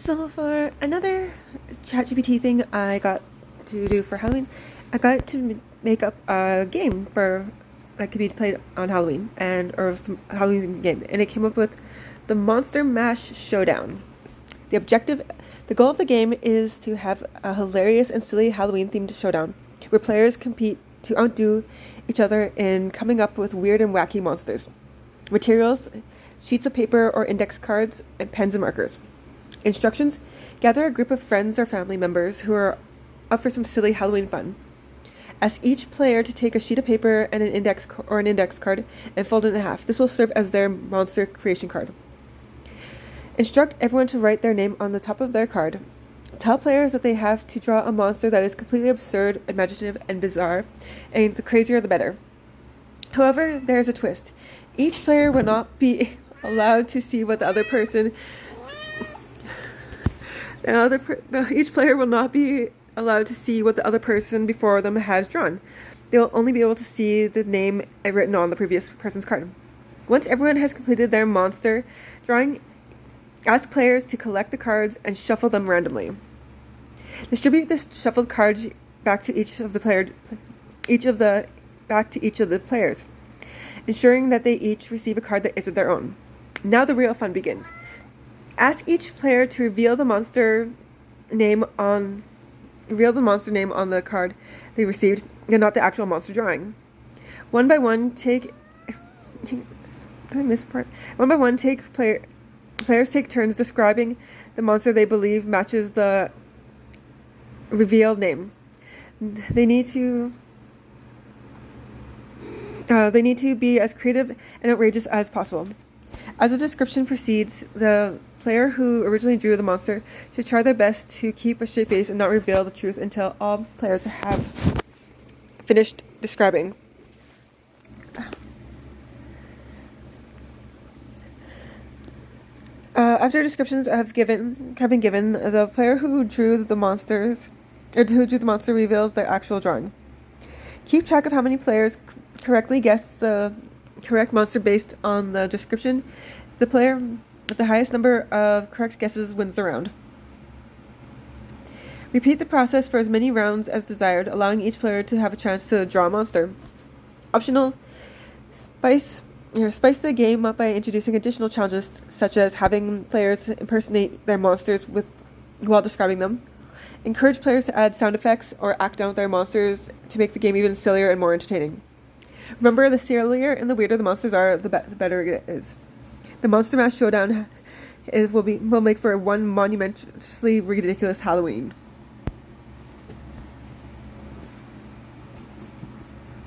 So for another Chatgpt thing I got to do for Halloween, I got to make up a game for that could be played on Halloween or some Halloween game, and it came up with the Monster Mash Showdown. The goal of the game is to have a hilarious and silly Halloween-themed showdown where players compete to outdo each other in coming up with weird and wacky monsters. Materials: sheets of paper or index cards, and pens and markers. Instructions: gather a group of friends or family members who are up for some silly Halloween fun. Ask each player to take a sheet of paper and an index card and fold it in half. This will serve as their monster creation card. Instruct everyone to write their name on the top of their card. Tell players that they have to draw a monster that is completely absurd, imaginative, and bizarre, and the crazier the better. However, there is a twist. Each player will not be allowed to see what the other person each player will not be allowed to see what the other person before them has drawn. They will only be able to see the name written on the previous person's card. Once everyone has completed their monster drawing, ask players to collect the cards and shuffle them randomly. Distribute the shuffled cards back to each of the players, ensuring that they each receive a card that isn't their own. Now the real fun begins. Ask each player to reveal the monster name on the card they received, and not the actual monster drawing. One by one, players take turns describing the monster they believe matches the revealed name. They need to be as creative and outrageous as possible. As the description proceeds, the player who originally drew the monster should try their best to keep a straight face and not reveal the truth until all players have finished describing. After descriptions have been given, the player who drew the monster reveals their actual drawing. Keep track of how many players correctly guessed the correct monster based on the description. The player with the highest number of correct guesses wins the round. Repeat the process for as many rounds as desired, allowing each player to have a chance to draw a monster. Optional: spice the game up by introducing additional challenges, such as having players impersonate their monsters while describing them. Encourage players to add sound effects or act out their monsters to make the game even sillier and more entertaining. Remember, the sillier and the weirder the monsters are, the better it is. The Monster Mash Showdown will make for one monumentously ridiculous Halloween.